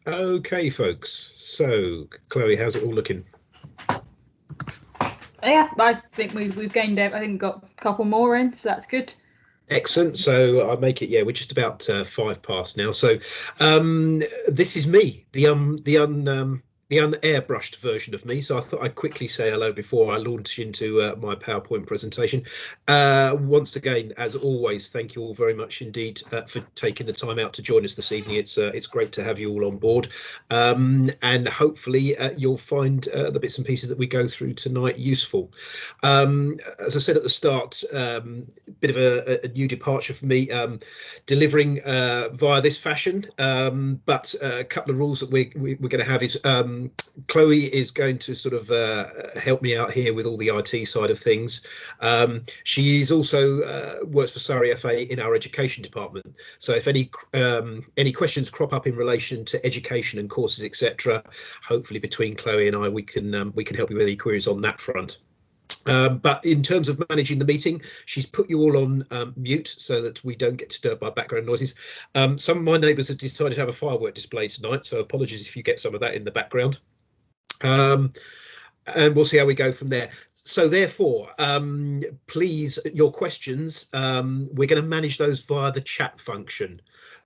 Okay, folks. So, Chloe, how's it all looking? Yeah, I think we've gained. I think we've got a couple more in, so that's good. Excellent. So I make it. Yeah, we're just about 5 past now. So this is me, the unairbrushed version of me. So I thought I'd quickly say hello before I launch into my PowerPoint presentation. Once again, as always, thank you all very much indeed for taking the time out to join us this evening. It's great to have you all on board, and hopefully you'll find the bits and pieces that we go through tonight useful. As I said at the start, bit of a new departure for me, delivering via this fashion, but a couple of rules that we're going to have is Chloe is going to sort of help me out here with all the IT side of things. She is also works for Surrey FA in our education department, so if any questions crop up in relation to education and courses, etc., hopefully between Chloe and I we can help you with any queries on that front. But in terms of managing the meeting, she's put you all on mute so that we don't get disturbed by background noises. Some of my neighbours have decided to have a firework display tonight, so apologies if you get some of that in the background. And we'll see how we go from there. So therefore, please, your questions, we're going to manage those via the chat function.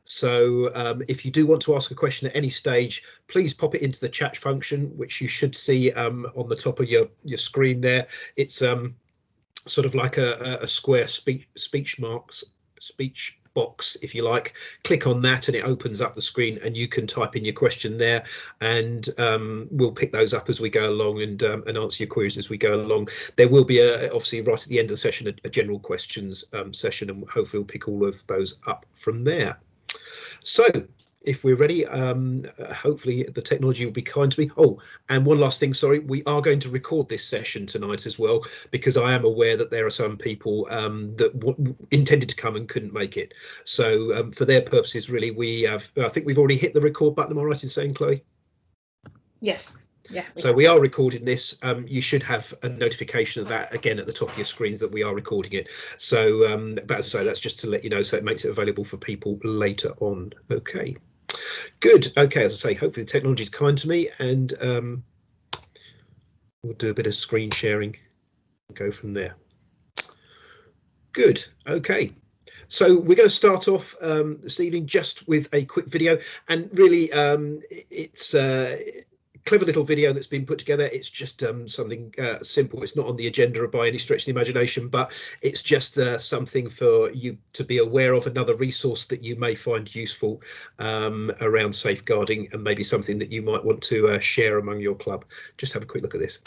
So if you do want to ask a question at any stage, please pop it into the chat function, which you should see on the top of your screen there. It's sort of like a square speech box, if you like. Click on that and it opens up the screen and you can type in your question there, and we'll pick those up as we go along and answer your queries as we go along. There will be obviously right at the end of the session a general questions session, and hopefully we'll pick all of those up from there. So if we're ready, hopefully the technology will be kind to me. Oh, and one last thing, sorry, we are going to record this session tonight as well, because I am aware that there are some people that intended to come and couldn't make it. So for their purposes, really, I think we've already hit the record button. Am I right in saying, Chloe? Yes. Yeah. So we are recording this. You should have a notification of that again at the top of your screens that we are recording it. So, but as I say, that's just to let you know, so it makes it available for people later on. Okay, good. Okay, as I say, hopefully the technology is kind to me, and we'll do a bit of screen sharing and go from there. Good. Okay. So we're going to start off this evening just with a quick video, and really it's clever little video that's been put together. It's just something simple. It's not on the agenda by any stretch of the imagination, but it's just something for you to be aware of, another resource that you may find useful around safeguarding, and maybe something that you might want to share among your club. Just have a quick look at this.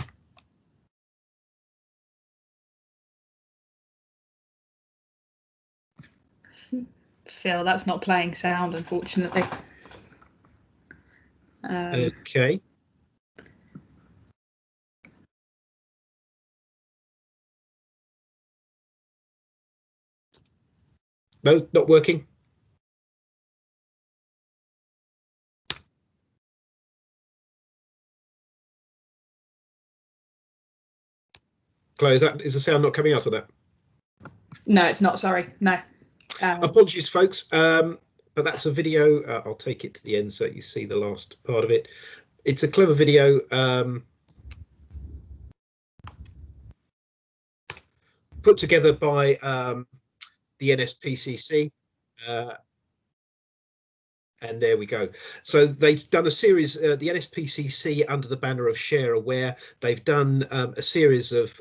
Phil, that's not playing sound, unfortunately. Okay. No, not working. Chloe, is the sound not coming out of that? No, it's not. Sorry, no. Apologies, folks, but that's a video. I'll take it to the end so you see the last part of it. It's a clever video put together by the NSPCC. And there we go. So they've done a series, the NSPCC, under the banner of Share Aware. They've done a series of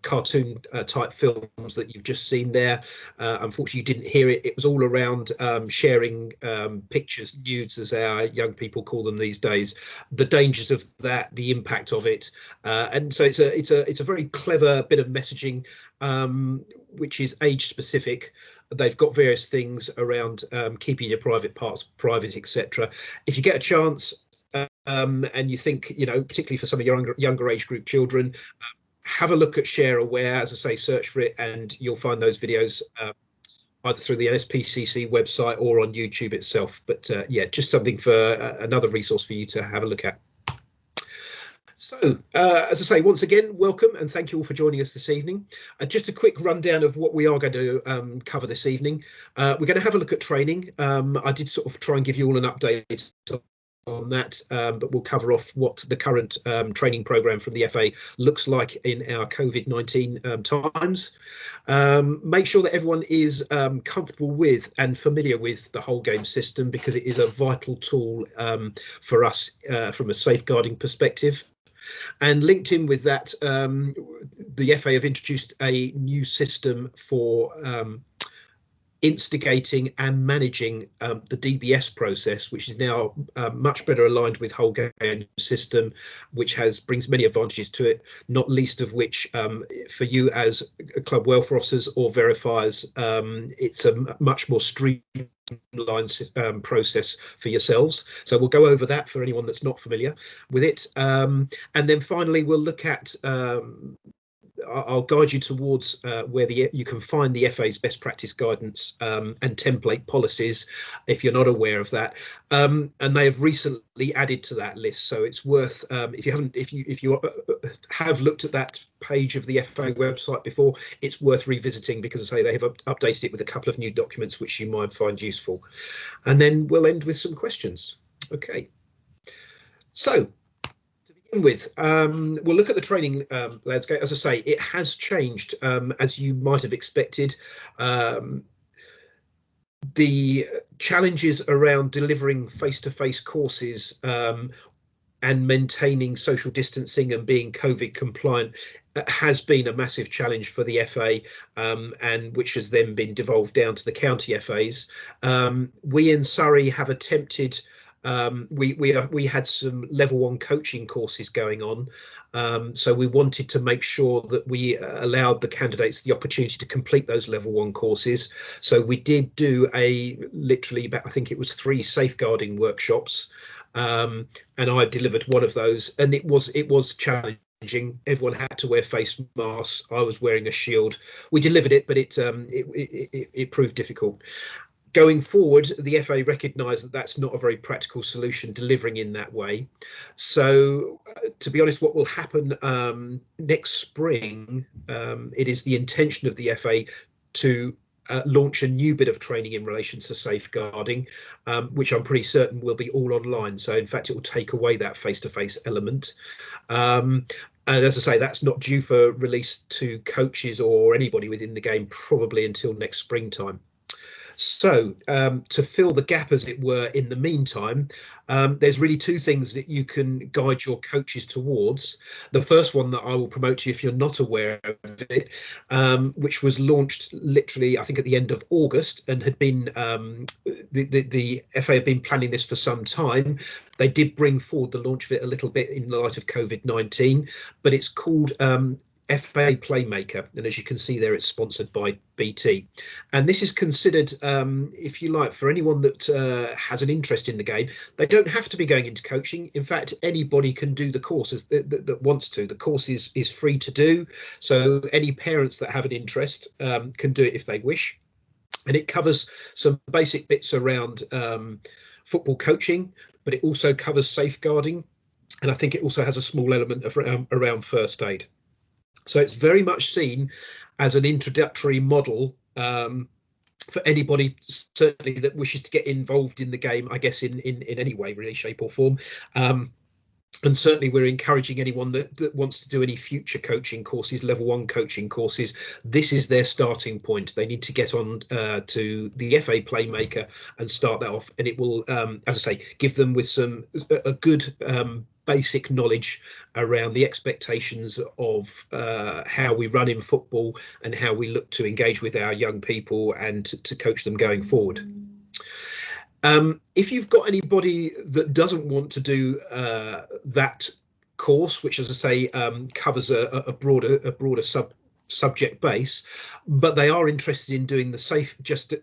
cartoon type films that you've just seen there. Unfortunately, you didn't hear it. It was all around sharing pictures, nudes, as our young people call them these days. The dangers of that, the impact of it, and so it's a very clever bit of messaging, which is age specific. They've got various things around keeping your private parts private, etc. If you get a chance and you think, you know, particularly for some of your younger age group children, have a look at Share Aware. As I say, search for it and you'll find those videos either through the NSPCC website or on YouTube itself. But yeah, just something for another resource for you to have a look at. So, as I say, once again, welcome and thank you all for joining us this evening. Just a quick rundown of what we are going to cover this evening. We're going to have a look at training. I did sort of try and give you all an update on that, but we'll cover off what the current training programme from the FA looks like in our COVID-19 times. Make sure that everyone is comfortable with and familiar with the whole game system, because it is a vital tool for us from a safeguarding perspective. And linked in with that, the FA have introduced a new system for instigating and managing the DBS process, which is now much better aligned with whole game system, which brings many advantages to it, not least of which for you as club welfare officers or verifiers, it's a much more streamlined process for yourselves. So we'll go over that for anyone that's not familiar with it. And then finally, we'll look at I'll guide you towards where you can find the FA's best practice guidance and template policies if you're not aware of that. And they have recently added to that list, so it's worth if you have looked at that page of the FA website before, it's worth revisiting, because I say they have updated it with a couple of new documents which you might find useful. And then we'll end with some questions. Okay, so with we'll look at the training landscape. As I say, it has changed as you might have expected. The challenges around delivering face-to-face courses and maintaining social distancing and being COVID compliant has been a massive challenge for the FA, and which has then been devolved down to the county FAs. We in Surrey have attempted we had some level 1 coaching courses going on, so we wanted to make sure that we allowed the candidates the opportunity to complete those level 1 courses. So we did do literally about, I think it was 3 safeguarding workshops, and I delivered one of those, and it was challenging. Everyone had to wear face masks. I was wearing a shield. We delivered it, but it proved difficult. Going forward, the FA recognised that that's not a very practical solution, delivering in that way. So, to be honest, what will happen next spring, it is the intention of the FA to launch a new bit of training in relation to safeguarding, which I'm pretty certain will be all online. So, in fact, it will take away that face-to-face element. And as I say, that's not due for release to coaches or anybody within the game, probably until next springtime. So to fill the gap, as it were, in the meantime, there's really 2 things that you can guide your coaches towards. The first one that I will promote to you if you're not aware of it, which was launched literally, I think, at the end of August, and had been the FA have been planning this for some time. They did bring forward the launch of it a little bit in the light of COVID-19, but it's called FA Playmaker, and as you can see there, it's sponsored by BT, and this is considered, if you like, for anyone that has an interest in the game. They don't have to be going into coaching. In fact, anybody can do the course that wants to. The course is free to do, so any parents that have an interest can do it if they wish, and it covers some basic bits around football coaching, but it also covers safeguarding, and I think it also has a small element of around first aid. So it's very much seen as an introductory model for anybody, certainly, that wishes to get involved in the game, I guess, in any way, really, shape or form. And certainly we're encouraging anyone that wants to do any future coaching courses, level 1 coaching courses. This is their starting point. They need to get on to the FA Playmaker and start that off. And it will, as I say, give them with a good basic knowledge around the expectations of how we run in football and how we look to engage with our young people and to coach them going forward. If you've got anybody that doesn't want to do that course, which, as I say, covers a broader subject base, but they are interested in doing just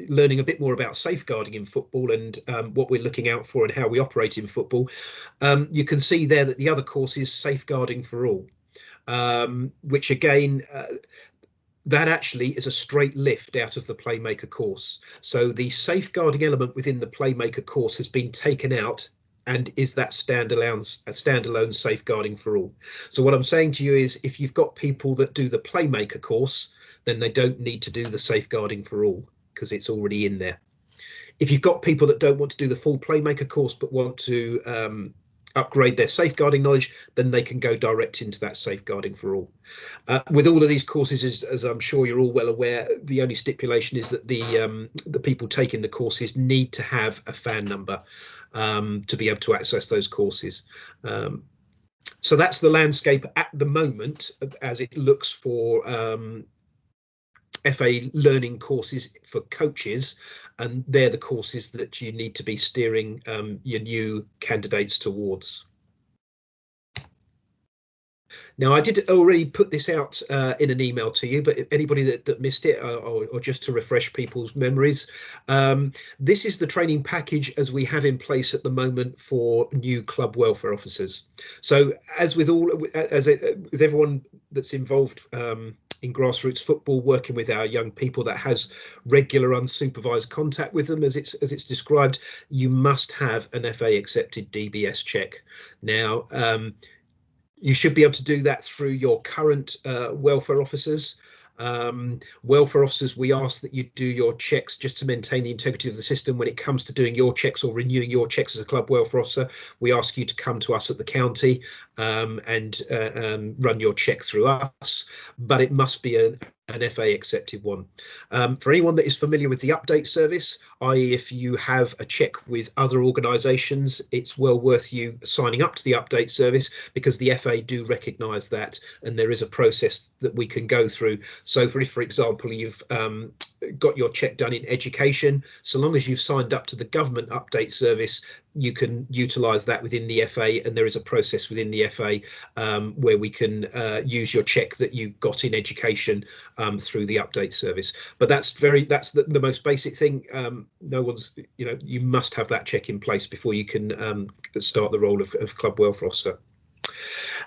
learning a bit more about safeguarding in football and what we're looking out for and how we operate in football, you can see there that the other course is Safeguarding for All, which again, that actually is a straight lift out of the Playmaker course. So the safeguarding element within the Playmaker course has been taken out and is that standalone Safeguarding for All. So what I'm saying to you is, if you've got people that do the Playmaker course, then they don't need to do the Safeguarding for All, because it's already in there. If you've got people that don't want to do the full Playmaker course but want to upgrade their safeguarding knowledge, then they can go direct into that Safeguarding for All. With all of these courses, as I'm sure you're all well aware, the only stipulation is that the people taking the courses need to have a FAN number to be able to access those courses. So that's the landscape at the moment as it looks for FA learning courses for coaches, and they're the courses that you need to be steering your new candidates towards. Now, I did already put this out in an email to you, but anybody that missed it, or just to refresh people's memories, this is the training package as we have in place at the moment for new club welfare officers. So as with with everyone that's involved in grassroots football, working with our young people that has regular unsupervised contact with them, as it's described, you must have an FA accepted DBS check. Now, you should be able to do that through your current welfare officers. Welfare officers, we ask that you do your checks just to maintain the integrity of the system. When it comes to doing your checks or renewing your checks as a club welfare officer, we ask you to come to us at the county and run your check through us, but it must be an FA accepted one. For anyone that is familiar with the update service, i.e. if you have a check with other organisations, it's well worth you signing up to the update service, because the FA do recognise that, and there is a process that we can go through. So for example, you've got your check done in education, so long as you've signed up to the government update service, you can utilise that within the FA, and there is a process within the FA where we can use your check that you got in education through the update service. But that's the most basic thing. No one's, you must have that check in place before you can start the role of club welfare officer.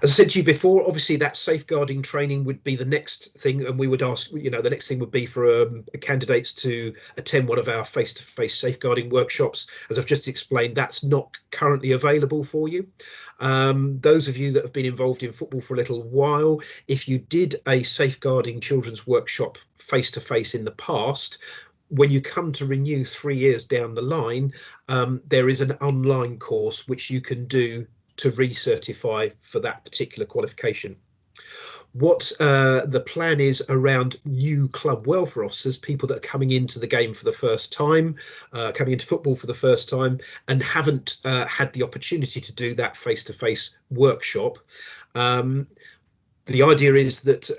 As I said to you before, obviously that safeguarding training would be the next thing, and we would ask, the next thing would be for candidates to attend one of our face-to-face safeguarding workshops. As I've just explained, that's not currently available for you. Those of you that have been involved in football for a little while, if you did a safeguarding children's workshop face-to-face in the past, when you come to renew 3 years down the line, there is an online course which you can do to recertify for that particular qualification. What the plan is around new club welfare officers, people that are coming into the game for the first time, coming into football for the first time, and haven't had the opportunity to do that face-to-face workshop. The idea is that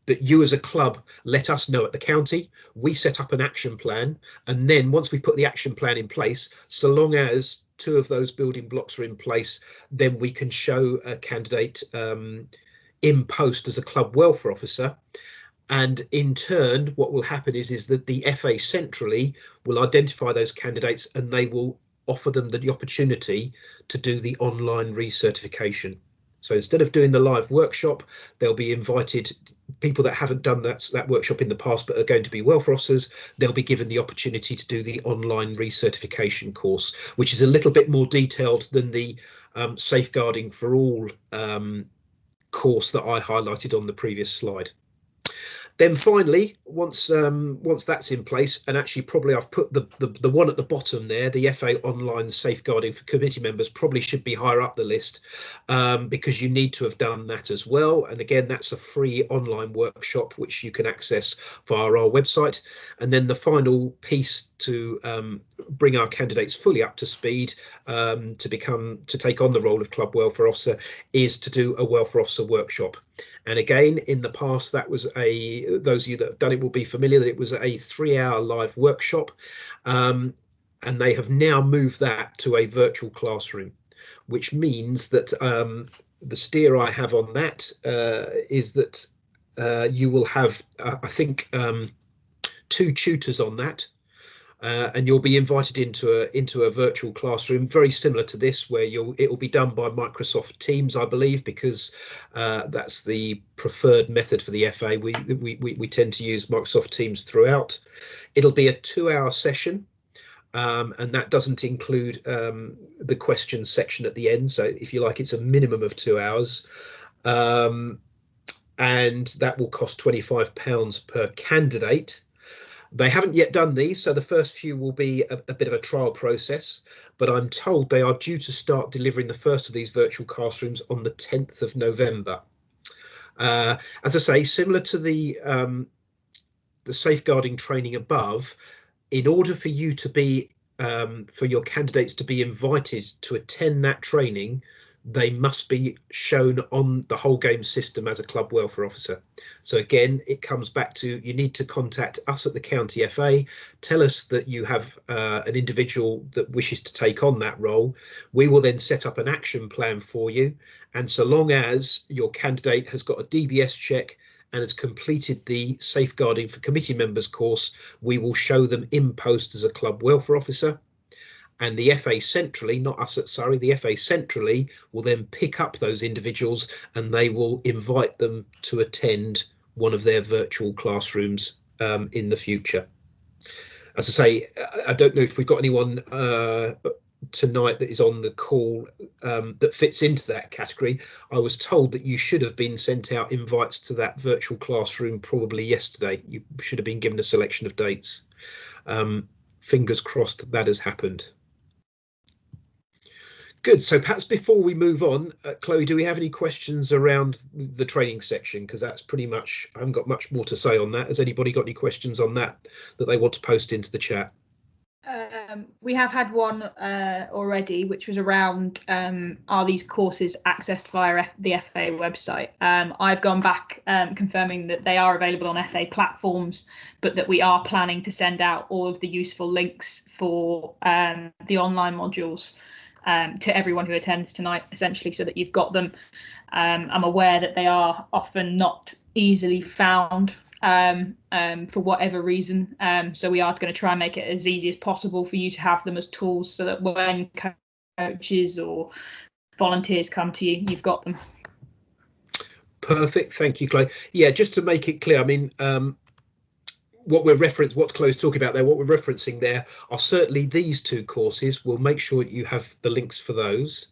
that you as a club let us know at the county, we set up an action plan, and then once we've put the action plan in place, so long as 2 of those building blocks are in place, then we can show a candidate in post as a club welfare officer. And in turn, what will happen is that the FA centrally will identify those candidates, and they will offer them the opportunity to do the online recertification. So instead of doing the live workshop, they'll be invited, people that haven't done that workshop in the past but are going to be welfare officers, they'll be given the opportunity to do the online recertification course, which is a little bit more detailed than the Safeguarding for All course that I highlighted on the previous slide. Then finally, once that's in place, and actually probably I've put the one at the bottom there, the FA online safeguarding for committee members, probably should be higher up the list, because you need to have done that as well. And again, that's a free online workshop which you can access via our website. And then the final piece to bring our candidates fully up to speed to take on the role of club welfare officer is to do a welfare officer workshop. And again, in the past, that was those of you that have done it will be familiar that it was a 3-hour live workshop, and they have now moved that to a virtual classroom, which means that the steer I have on that is that you will have, I think, 2 tutors on that. And you'll be invited into a virtual classroom very similar to this, where it will be done by Microsoft Teams, I believe, because that's the preferred method for the FA. We tend to use Microsoft Teams throughout. It'll be a 2-hour session, and that doesn't include the questions section at the end. So if you like, it's a minimum of 2 hours, and that will cost £25 per candidate. They haven't yet done these, so the first few will be a bit of a trial process, but I'm told they are due to start delivering the first of these virtual classrooms on the 10th of November. As I say, similar to the safeguarding training above, in order for you to be for your candidates to be invited to attend that training, they must be shown on the whole game system as a club welfare officer. So again, it comes back to, you need to contact us at the county FA, tell us that you have an individual that wishes to take on that role. We will then set up an action plan for you, and so long as your candidate has got a DBS check and has completed the safeguarding for committee members course, we will show them in post as a club welfare officer. And the FA centrally, not us at Surrey, the FA centrally will then pick up those individuals and they will invite them to attend one of their virtual classrooms in the future. As I say, I don't know if we've got anyone tonight that is on the call that fits into that category. I was told that you should have been sent out invites to that virtual classroom probably yesterday. You should have been given a selection of dates. Fingers crossed that has happened. Good. So perhaps before we move on, Chloe, do we have any questions around the training section? Because that's pretty much, I haven't got much more to say on that. Has anybody got any questions on that they want to post into the chat? We have had one already, which was around are these courses accessed via the FA website? I've gone back confirming that they are available on FA platforms, but that we are planning to send out all of the useful links for the online modules to everyone who attends tonight, essentially, so that you've got them. I'm aware that they are often not easily found for whatever reason, so we are going to try and make it as easy as possible for you to have them as tools, so that when coaches or volunteers come to you, you've got them. Perfect, thank you, Chloe. Yeah, just to make it clear, I mean, what Chloe's talking about there, what we're referencing there are certainly these two courses. We'll make sure that you have the links for those.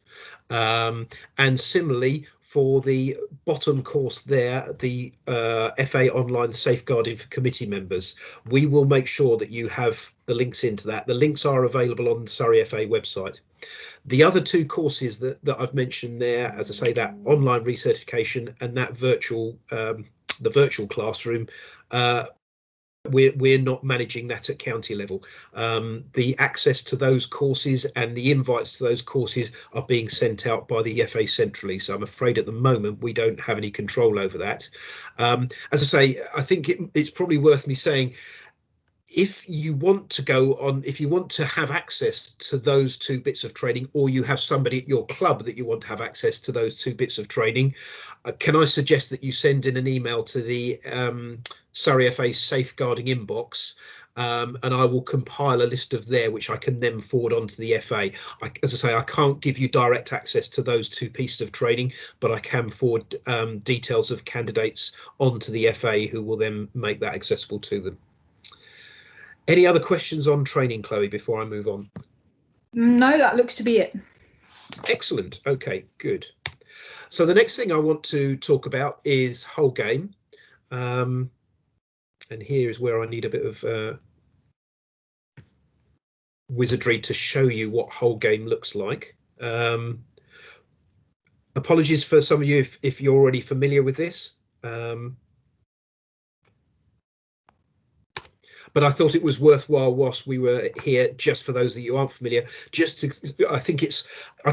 And similarly, for the bottom course there, the FA Online Safeguarding for Committee Members, we will make sure that you have the links into that. The links are available on the Surrey FA website. The other two courses that I've mentioned there, as I say, that online recertification and that the virtual classroom, we're not managing that at county level. The access to those courses and the invites to those courses are being sent out by the FA centrally, so I'm afraid at the moment we don't have any control over that. As I say, I think it's probably worth me saying, if you want to have access to those two bits of training, or you have somebody at your club that you want to have access to those two bits of training, can I suggest that you send in an email to the Surrey FA safeguarding inbox, and I will compile a list of there which I can then forward on to the FA. As I say, I can't give you direct access to those two pieces of training, but I can forward details of candidates onto the FA who will then make that accessible to them. Any other questions on training, Chloe, before I move on? No, that looks to be it. Excellent. Okay, good. So the next thing I want to talk about is whole game. And here is where I need a bit of wizardry to show you what whole game looks like. Apologies for some of you if you're already familiar with this. But I thought it was worthwhile whilst we were here, just for those of you who aren't familiar, I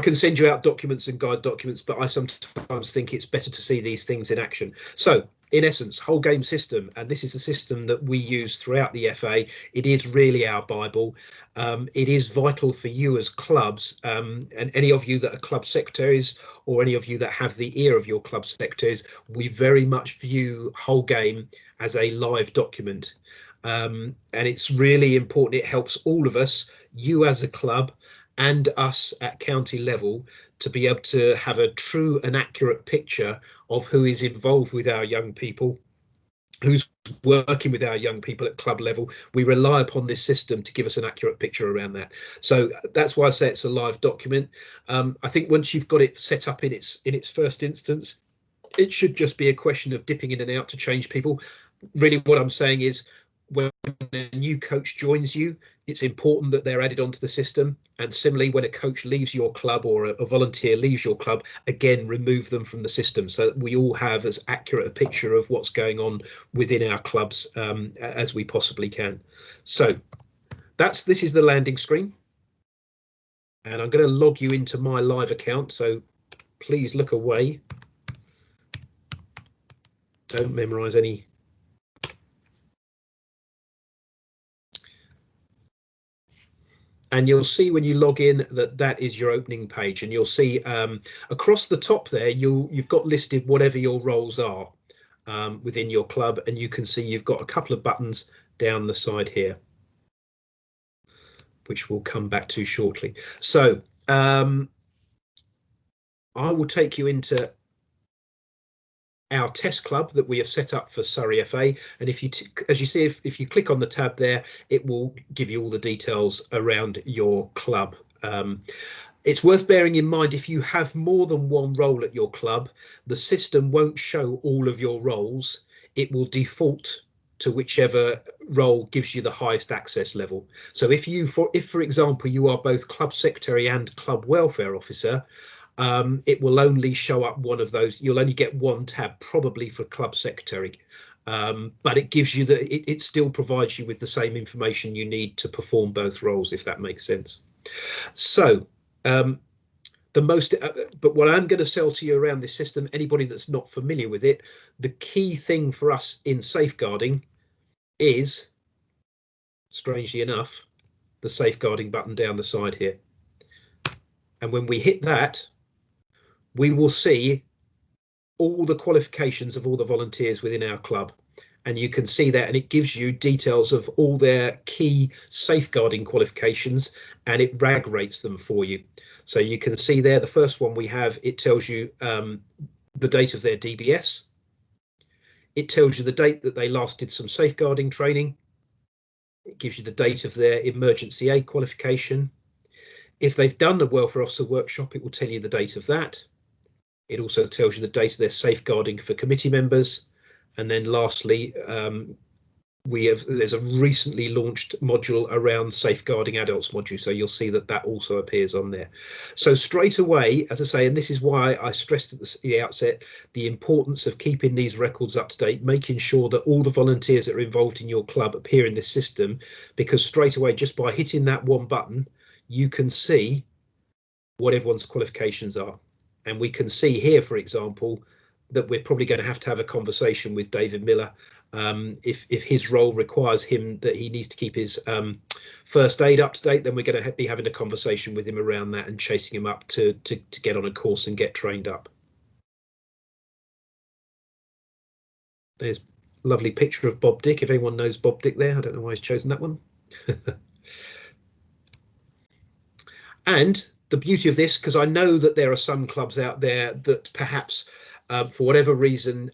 can send you out documents and guide documents, but I sometimes think it's better to see these things in action. So in essence, whole game system, and this is the system that we use throughout the FA. It is really our Bible. It is vital for you as clubs, and any of you that are club secretaries, or any of you that have the ear of your club secretaries, we very much view whole game as a live document. And it's really important. It helps all of us, you as a club and us at county level, to be able to have a true and accurate picture of who is involved with our young people, who's working with our young people at club level. We rely upon this system to give us an accurate picture around that. So that's why I say it's a live document. I think once you've got it set up in its first instance, it should just be a question of dipping in and out to change people. Really what I'm saying is, when a new coach joins you, it's important that they're added onto the system. And similarly, when a coach leaves your club or a volunteer leaves your club, again, remove them from the system so that we all have as accurate a picture of what's going on within our clubs as we possibly can. So this is the landing screen. And I'm going to log you into my live account. So please look away. Don't memorize any. And you'll see when you log in that is your opening page, and you'll see across the top there you've got listed whatever your roles are within your club, and you can see you've got a couple of buttons down the side here, which we'll come back to shortly. So I will take you into our test club that we have set up for Surrey FA, and if you as you see, if you click on the tab there, it will give you all the details around your club. It's worth bearing in mind, if you have more than one role at your club, the system won't show all of your roles. It will default to whichever role gives you the highest access level. So if for example you are both club secretary and club welfare officer, it will only show up one of those. You'll only get one tab, probably for club secretary, but it gives you it still provides you with the same information you need to perform both roles, if that makes sense. So but what I'm going to sell to you around this system, anybody that's not familiar with it, the key thing for us in safeguarding is, strangely enough, the safeguarding button down the side here. And when we hit that, we will see all the qualifications of all the volunteers within our club. And you can see that, and it gives you details of all their key safeguarding qualifications, and it RAG rates them for you. So you can see there, the first one we have, it tells you the date of their DBS. It tells you the date that they last did some safeguarding training. It gives you the date of their emergency aid qualification. If they've done the welfare officer workshop, it will tell you the date of that. It also tells you the date of their safeguarding for committee members. And then lastly, there's a recently launched module around safeguarding adults module. So you'll see that also appears on there. So straight away, as I say, and this is why I stressed at the outset, the importance of keeping these records up to date, making sure that all the volunteers that are involved in your club appear in this system, because straight away, just by hitting that one button, you can see what everyone's qualifications are. And we can see here, for example, that we're probably going to have a conversation with David Miller if his role requires him that he needs to keep his first aid up to date. Then we're going to be having a conversation with him around that and chasing him up to get on a course and get trained up. There's a lovely picture of Bob Dick, if anyone knows Bob Dick there. I don't know why he's chosen that one. And the beauty of this, because I know that there are some clubs out there that perhaps for whatever reason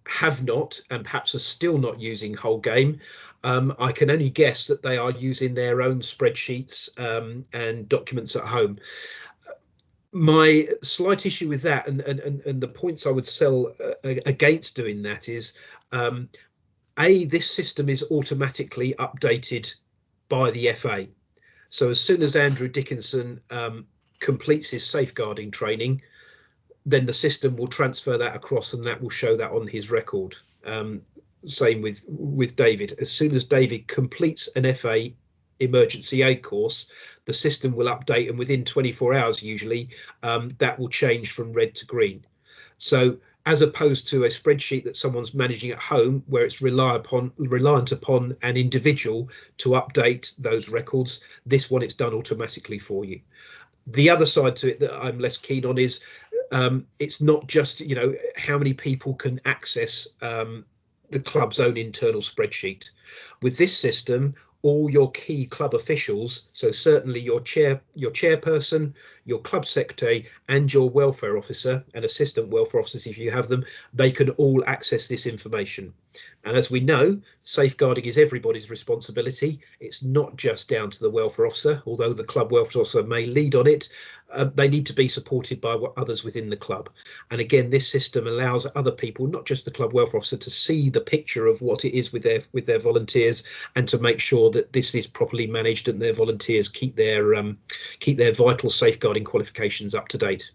have not, and perhaps are still not using whole game. I can only guess that they are using their own spreadsheets and documents at home. My slight issue with that, and the points I would sell against doing that is, this system is automatically updated by the FA. So as soon as Andrew Dickinson completes his safeguarding training, then the system will transfer that across, and that will show that on his record. Same with David. As soon as David completes an FA emergency aid course, the system will update, and within 24 hours usually, that will change from red to green. So as opposed to a spreadsheet that someone's managing at home, where it's reliant upon an individual to update those records, this one, it's done automatically for you. The other side to it that I'm less keen on is it's not just, how many people can access the club's own internal spreadsheet. With this system, all your key club officials, so certainly your chairperson, your club secretary, and your welfare officer and assistant welfare officers, if you have them, they can all access this information. And as we know, safeguarding is everybody's responsibility. It's not just down to the welfare officer, although the club welfare officer may lead on it. They need to be supported by others within the club. And again, this system allows other people, not just the club welfare officer, to see the picture of what it is with their volunteers, and to make sure that this is properly managed and their volunteers keep their vital safeguarding qualifications up to date.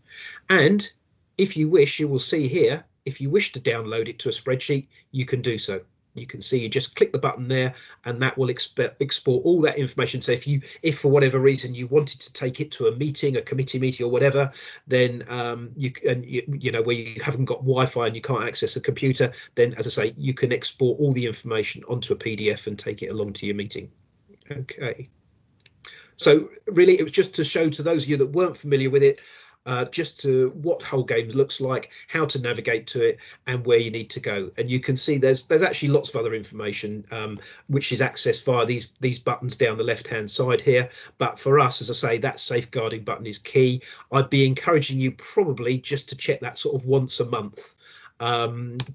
And if you wish, you will see here, if you wish to download it to a spreadsheet, you can do so. You can see, you just click the button there, and that will export all that information. So if for whatever reason you wanted to take it to a meeting, a committee meeting or whatever, then you know, where you haven't got Wi-Fi and you can't access a computer, then as I say, you can export all the information onto a PDF and take it along to your meeting. Okay. So really, it was just to show to those of you that weren't familiar with it, just to what whole game looks like, how to navigate to it, and where you need to go. And you can see there's actually lots of other information which is accessed via these buttons down the left hand side here. But for us, as I say, that safeguarding button is key. I'd be encouraging you probably just to check that sort of once a month,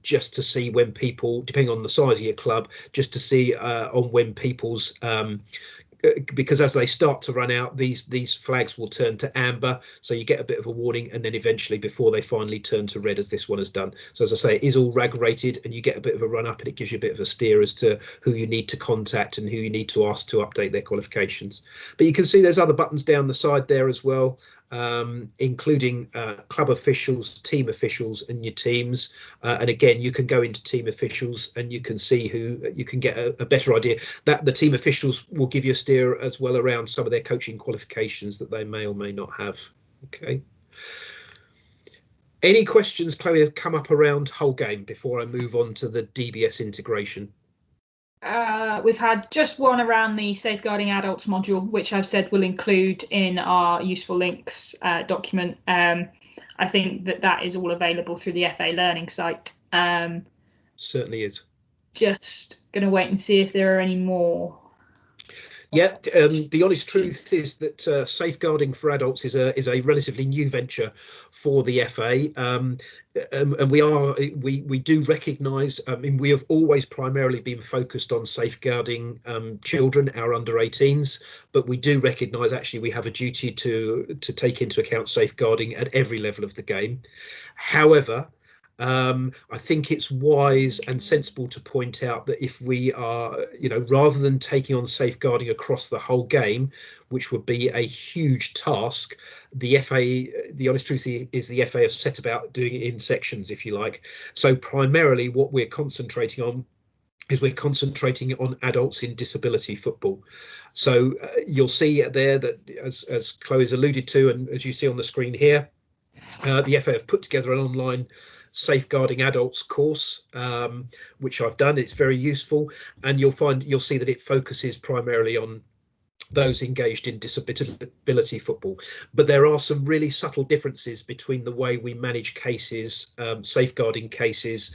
just to see when people, depending on the size of your club, just to see on when people's because as they start to run out, these flags will turn to amber, so you get a bit of a warning, and then eventually before they finally turn to red, as this one has done. So as I say, it is all rag rated, and you get a bit of a run up, and it gives you a bit of a steer as to who you need to contact and who you need to ask to update their qualifications. But you can see there's other buttons down the side there as well, including club officials, team officials, and your teams. And again, you can go into team officials and you can see who you can get a better idea. That the team officials will give you a steer as well around some of their coaching qualifications that they may or may not have. Okay. Any questions, Chloe, have come up around whole game before I move on to the DBS integration? We've had just one around the safeguarding adults module, which I've said will include in our useful links document. I think that is all available through the FA Learning site. Certainly is. Just going to wait and see if there are any more. Yeah, the honest truth is that safeguarding for adults is a relatively new venture for the FA, and we do recognise. I mean, we have always primarily been focused on safeguarding children, our under 18s, but we do recognise actually we have a duty to take into account safeguarding at every level of the game. However, I think it's wise and sensible to point out that if we are, you know, rather than taking on safeguarding across the whole game, which would be a huge task, the FA, the honest truth is the FA have set about doing it in sections, if you like. So primarily what we're concentrating on is we're concentrating on adults in disability football. So you'll see there that, as Chloe's alluded to, and as you see on the screen here, the FA have put together an online safeguarding adults course, which I've done. It's very useful, and you'll see that it focuses primarily on those engaged in disability football. But there are some really subtle differences between the way we manage cases, safeguarding cases,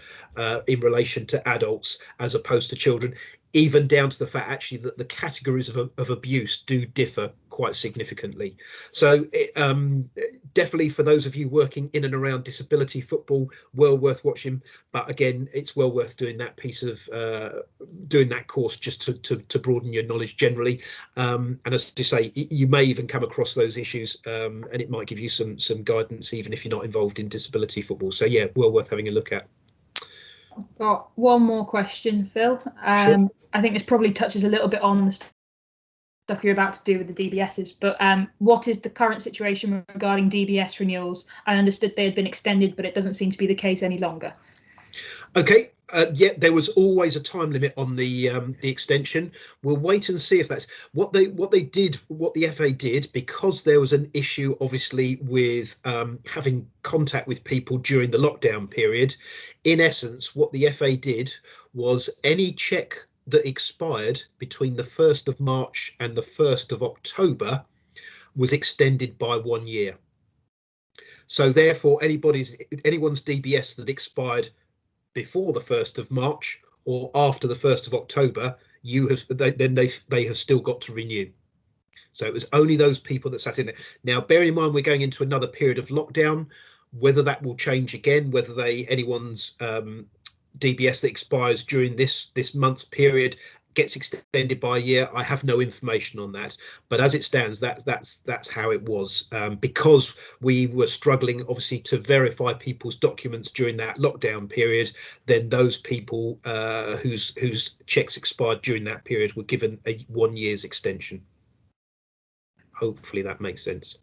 in relation to adults as opposed to children, even down to the fact actually that the categories of abuse do differ quite significantly. So definitely for those of you working in and around disability football, well worth watching. But again, it's well worth doing that piece of doing that course just to broaden your knowledge generally. And as I say, you may even come across those issues, and it might give you some guidance even if you're not involved in disability football. So yeah, well worth having a look at. I've got one more question, Phil. Sure. I think this probably touches a little bit on the stuff you're about to do with the DBSs, but what is the current situation regarding DBS renewals? I understood they had been extended, but it doesn't seem to be the case any longer. Okay, yeah, there was always a time limit on the extension. We'll wait and see if that's what the FA did, because there was an issue obviously with having contact with people during the lockdown period. In essence, what the FA did was any check that expired between the 1st of March and the 1st of October was extended by 1 year. So therefore, anyone's DBS that expired before the 1st of March or after the 1st of October, they have still got to renew. So it was only those people that sat in it. Now, bearing in mind we're going into another period of lockdown, whether that will change again, whether anyone's DBS that expires during this month's period gets extended by a year. I have no information on that, but as it stands, that's how it was, because we were struggling obviously to verify people's documents during that lockdown period. Then those people whose checks expired during that period were given a 1 year's extension. Hopefully that makes sense.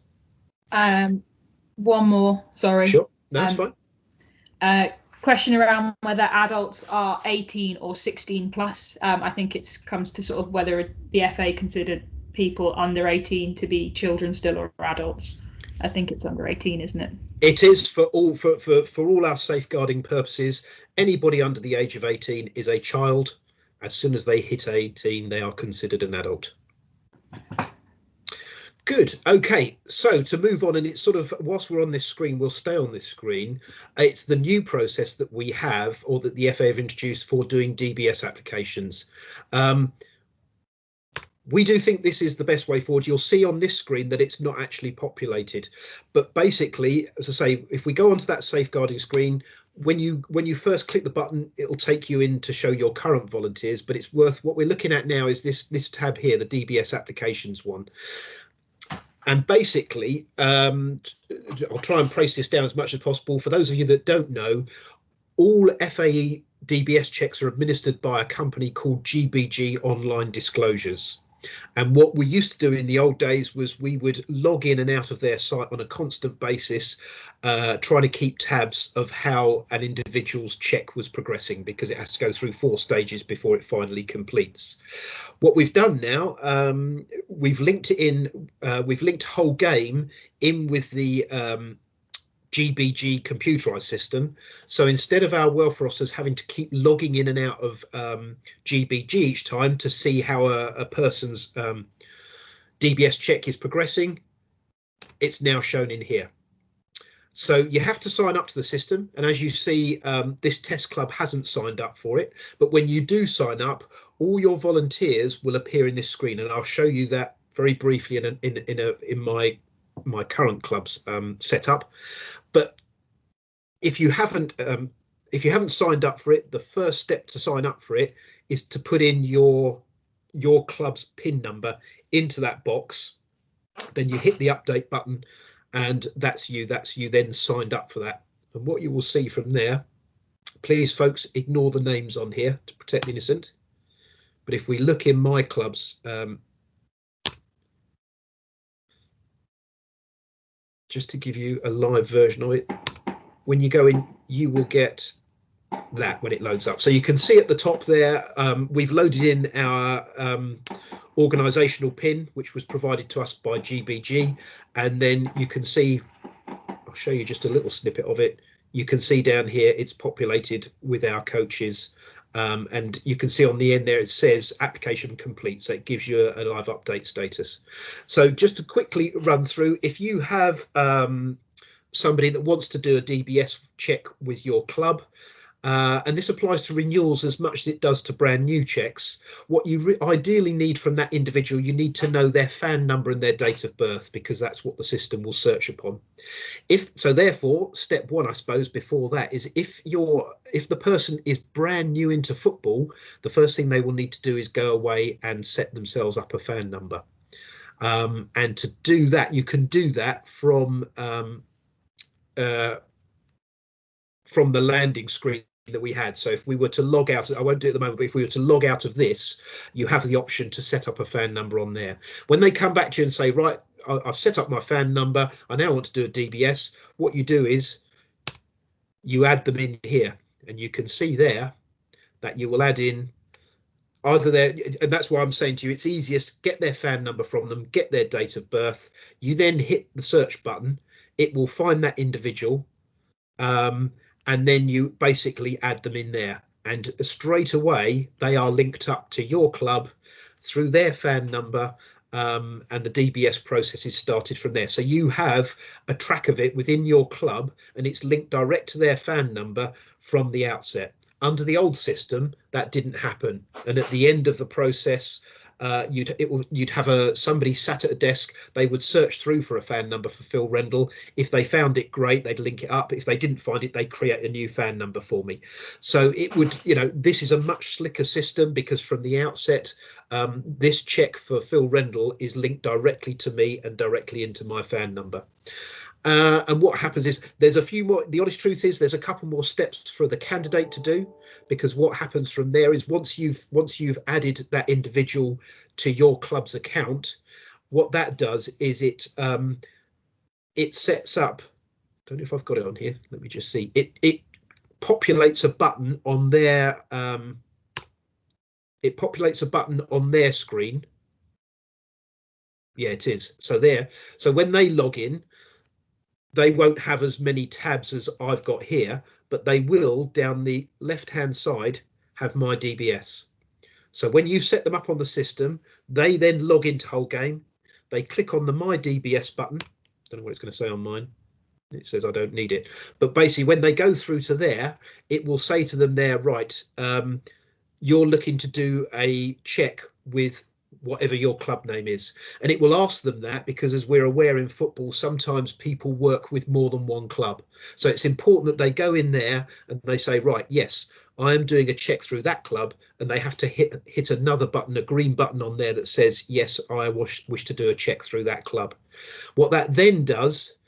One more, sorry. Sure, no, that's fine. Question around whether adults are 18 or 16 plus. I think it comes to sort of whether the FA considered people under 18 to be children still or adults. I think it's under 18, isn't it? It is for all our safeguarding purposes. Anybody under the age of 18 is a child. As soon as they hit 18, they are considered an adult. Good. Okay, so to move on, and it's sort of, whilst we're on this screen, we'll stay on this screen. It's the new process that we have, or that the FA have introduced for doing DBS applications. We do think this is the best way forward. You'll see on this screen that it's not actually populated, but basically, as I say, if we go onto that safeguarding screen, when you first click the button, it'll take you in to show your current volunteers, but it's worth, what we're looking at now is this tab here, the DBS Applications one. And basically, I'll try and trace this down as much as possible. For those of you that don't know, all FAE DBS checks are administered by a company called GBG Online Disclosures. And what we used to do in the old days was we would log in and out of their site on a constant basis, trying to keep tabs of how an individual's check was progressing, because it has to go through 4 stages before it finally completes. What we've done now, we've linked it in, we've linked whole game in with the GBG computerized system. So instead of our welfare officers having to keep logging in and out of GBG each time to see how a person's DBS check is progressing, it's now shown in here. So you have to sign up to the system, and as you see, this test club hasn't signed up for it, but when you do sign up, all your volunteers will appear in this screen, and I'll show you that very briefly in my current club's setup. But if you haven't signed up for it, the first step to sign up for it is to put in your club's PIN number into that box. Then you hit the update button, and that's you then signed up for that. And what you will see from there, please folks, ignore the names on here to protect the innocent. But if we look in my club's just to give you a live version of it, when you go in, you will get that when it loads up. So you can see at the top there, we've loaded in our organisational PIN, which was provided to us by GBG, and then you can see, I'll show you just a little snippet of it. You can see down here it's populated with our coaches, and you can see on the end there it says application complete, so it gives you a live update status. So just to quickly run through, if you have somebody that wants to do a DBS check with your club, and this applies to renewals as much as it does to brand new checks, what you ideally need from that individual, you need to know their FAN number and their date of birth, because that's what the system will search upon. Therefore, step one, I suppose, before that is if the person is brand new into football, the first thing they will need to do is go away and set themselves up a FAN number. And to do that, you can do that from the landing screen that we had. So if we were to log out, I won't do it at the moment, but if we were to log out of this, you have the option to set up a FAN number on there. When they come back to you and say, right, I've set up my FAN number, I now want to do a DBS, what you do is you add them in here, and you can see there that you will add in either their, and that's why I'm saying to you, it's easiest, get their FAN number from them, get their date of birth, you then hit the search button, it will find that individual, and then you basically add them in there, and straight away they are linked up to your club through their FAN number, and the DBS process is started from there. So you have a track of it within your club, and it's linked direct to their FAN number from the outset. Under the old system, that didn't happen, and at the end of the process, you'd have somebody sat at a desk. They would search through for a fan number for Phil Rendell. If they found it, great, they'd link it up. If they didn't find it, they'd create a new fan number for me. So it would, this is a much slicker system, because from the outset, this check for Phil Rendell is linked directly to me and directly into my fan number. And what happens is there's a few more. The honest truth is there's a couple more steps for the candidate to do, because what happens from there is once you've added that individual to your club's account, what that does is it sets up. I don't know if I've got it on here. Let me just see. It populates a button on their screen. Yeah, it is. So when they log in, they won't have as many tabs as I've got here, but they will, down the left-hand side, have my DBS. So when you set them up on the system, they then log into whole game. They click on the My DBS button. Don't know what it's going to say on mine. It says I don't need it. But basically, when they go through to there, it will say to them there, right, you're looking to do a check with whatever your club name is, and it will ask them that because, as we're aware in football, sometimes people work with more than one club. So it's important that they go in there and they say, right, yes, I am doing a check through that club, and they have to hit another button, a green button on there that says, yes, I wish to do a check through that club. What that then does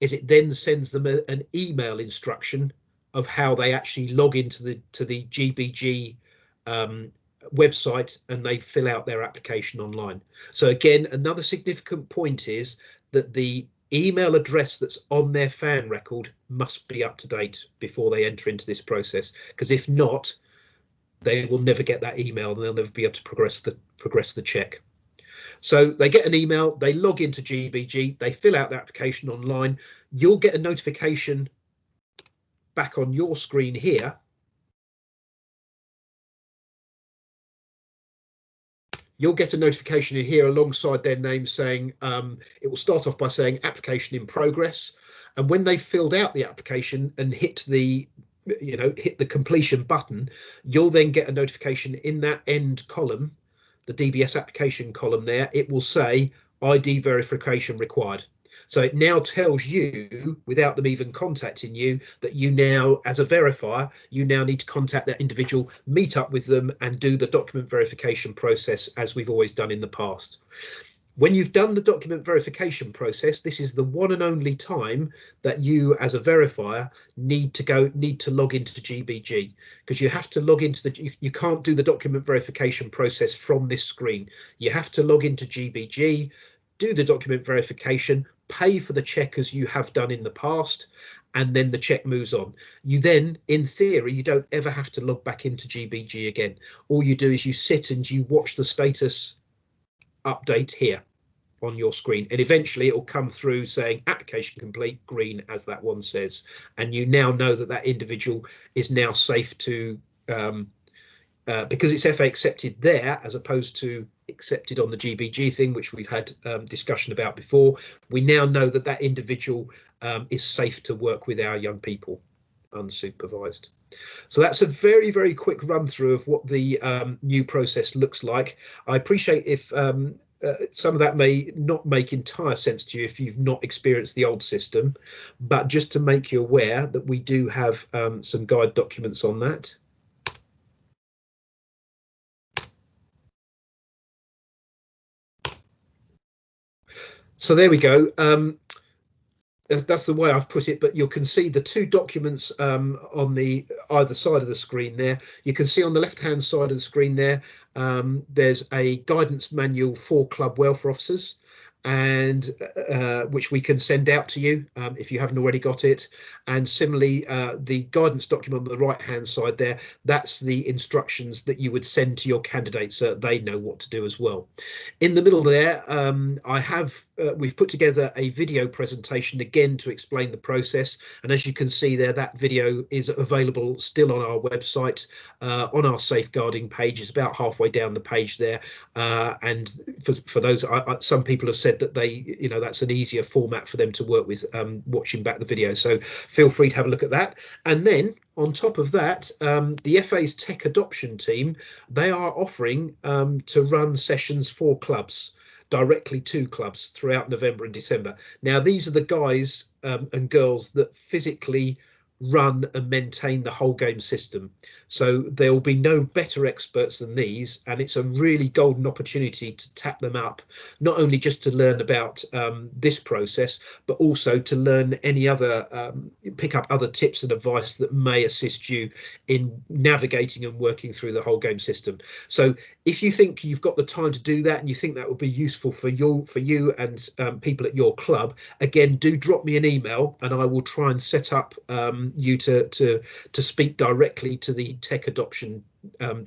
is it then sends them an email instruction of how they actually log into the GBG website, and they fill out their application online. So again, another significant point is that the email address that's on their fan record must be up to date before they enter into this process, because if not, they will never get that email and they'll never be able to progress the check. So they get an email, they log into GBG, they fill out the application online. You'll get a notification back on your screen here. You'll get a notification in here alongside their name saying, it will start off by saying application in progress. And when they've filled out the application and hit the completion button, you'll then get a notification in that end column, the DBS application column there. It will say ID verification required. So it now tells you, without them even contacting you, that you now, as a verifier, you now need to contact that individual, meet up with them and do the document verification process as we've always done in the past. When you've done the document verification process, this is the one and only time that you, as a verifier, need to log into GBG, because you have to log into you can't do the document verification process from this screen. You have to log into GBG, do the document verification, pay for the check as you have done in the past, and then the check moves on. You then, in theory, you don't ever have to log back into GBG again. All you do is you sit and you watch the status update here on your screen, and eventually it will come through saying application complete, green, as that one says, and you now know that that individual is now safe to because it's FA accepted there as opposed to accepted on the GBG thing, which we've had discussion about before. We now know that that individual is safe to work with our young people unsupervised. So that's a very, very quick run through of what the new process looks like. I appreciate if some of that may not make entire sense to you if you've not experienced the old system, but just to make you aware that we do have some guide documents on that. So there we go. That's the way I've put it, but you can see the two documents on the either side of the screen there. You can see on the left-hand side of the screen there, there's a guidance manual for club welfare officers, and which we can send out to you if you haven't already got it. And similarly, the guidance document on the right hand side there, that's the instructions that you would send to your candidates so that they know what to do as well. In the middle there, we've put together a video presentation again to explain the process, and as you can see there, that video is available still on our website, on our safeguarding page. It's about halfway down the page there, and for those, some people have said said that that's an easier format for them to work with, watching back the video. So feel free to have a look at that. And then on top of that, the FA's tech adoption team, they are offering to run sessions for clubs, directly to clubs throughout November and December. Now, these are the guys and girls that physically run and maintain the whole game system. So there will be no better experts than these, and it's a really golden opportunity to tap them up, not only just to learn about this process, but also to learn any other, pick up other tips and advice that may assist you in navigating and working through the whole game system. So if you think you've got the time to do that and you think that would be useful for you and people at your club, again, do drop me an email and I will try and set up you to speak directly to the tech adoption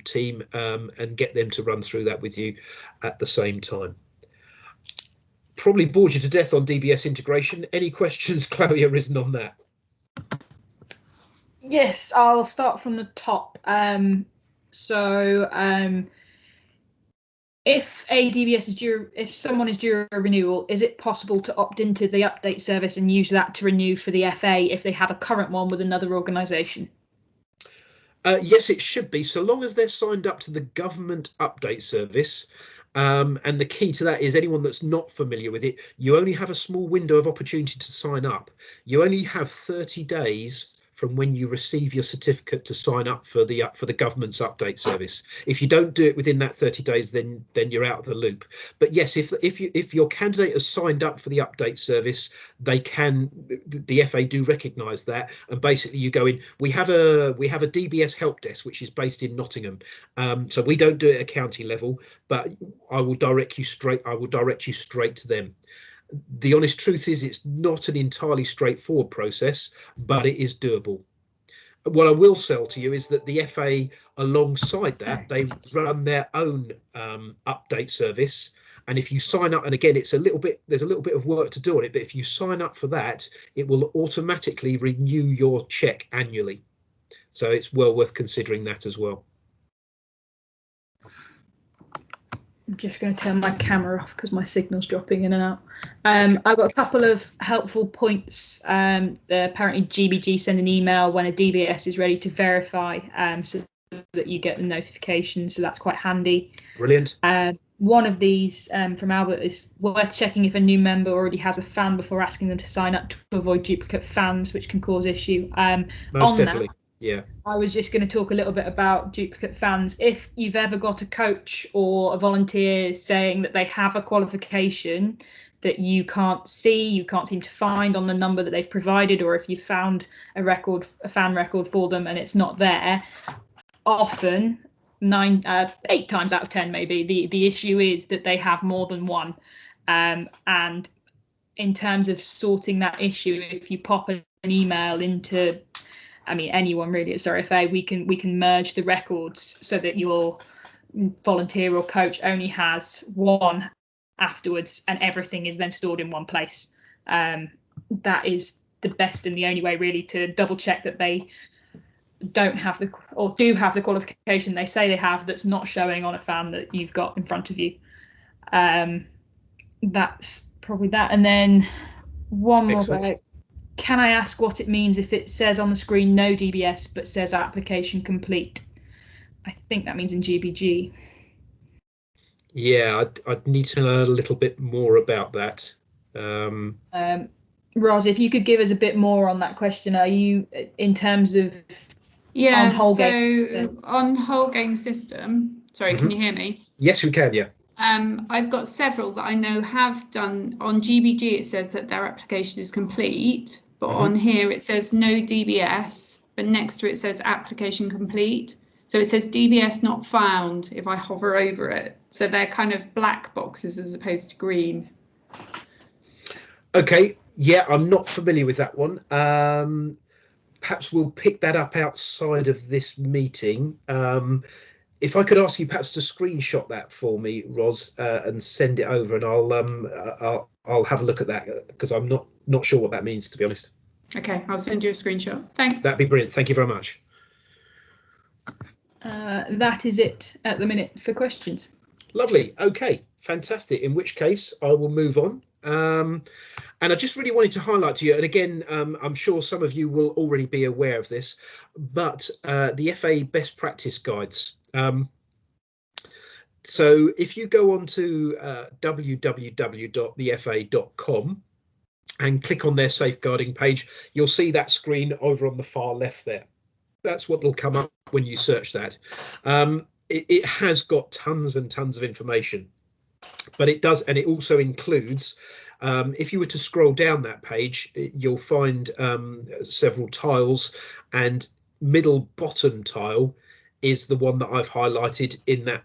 team and get them to run through that with you at the same time. Probably bored you to death on DBS integration. Any questions, Chloe, arisen on that? Yes, I'll start from the top. If a DBS is due, if someone is due a renewal, is it possible to opt into the update service and use that to renew for the FA if they have a current one with another organisation? Yes, it should be, so long as they're signed up to the government update service. And the key to that is anyone that's not familiar with it, you only have a small window of opportunity to sign up. You only have 30 days from when you receive your certificate to sign up for the government's update service. If you don't do it within that 30 days, then you're out of the loop. But yes, if your candidate has signed up for the update service, the FA do recognise that, and basically you go in. We have a DBS help desk which is based in Nottingham, so we don't do it at county level, but I will direct you straight to them. The honest truth is it's not an entirely straightforward process, but it is doable. What I will sell to you is that the FA, alongside that, they run their own update service. And if you sign up, and again, there's a little bit of work to do on it, but if you sign up for that, it will automatically renew your check annually. So it's well worth considering that as well. I'm just going to turn my camera off because my signal's dropping in and out. I've got a couple of helpful points. Apparently GBG send an email when a DBS is ready to verify, so that you get the notification, so that's quite handy. Brilliant. One of these from Albert is worth checking if a new member already has a fan before asking them to sign up to avoid duplicate fans, which can cause issue. Most definitely. Yeah. I was just going to talk a little bit about duplicate fans. If you've ever got a coach or a volunteer saying that they have a qualification that you can't seem to find on the number that they've provided, or if you found a fan record for them and it's not there, often 8 times out of 10 maybe the issue is that they have more than one. And in terms of sorting that issue, if you pop an email into, anyone really at Surrey FA, we can merge the records so that your volunteer or coach only has one afterwards, and everything is then stored in one place. That is the best and the only way really to double check that they don't have do have the qualification they say they have that's not showing on a fan that you've got in front of you. That's probably that. And then one more about, can I ask what it means if it says on the screen no DBS but says application complete? I think that means in GBG. Yeah, I'd need to know a little bit more about that. Ros, if you could give us a bit more on that question, are you in terms of on whole game system? Sorry, can you hear me? Yes, we can. Yeah. I've got several that I know have done. On GBG, it says that their application is complete, but on here it says no DBS, but next to it says application complete. So it says DBS not found if I hover over it. So they're kind of black boxes as opposed to green. Okay, yeah, I'm not familiar with that one. Perhaps we'll pick that up outside of this meeting. If I could ask you perhaps to screenshot that for me, Ros, and send it over, and I'll have a look at that, because I'm not sure what that means, to be honest. Okay, I'll send you a screenshot. Thanks. That'd be brilliant. Thank you very much. That is it at the minute for questions. Lovely. Okay, fantastic. In which case I will move on. And I just really wanted to highlight to you, and again, I'm sure some of you will already be aware of this, but the FA best practice guides. So if you go on to www.thefa.com and click on their safeguarding page, you'll see that screen over on the far left there. That's what will come up when you search that. It has got tons and tons of information, but it does, and it also includes, if you were to scroll down that page, you'll find several tiles, and middle bottom tile is the one that I've highlighted in that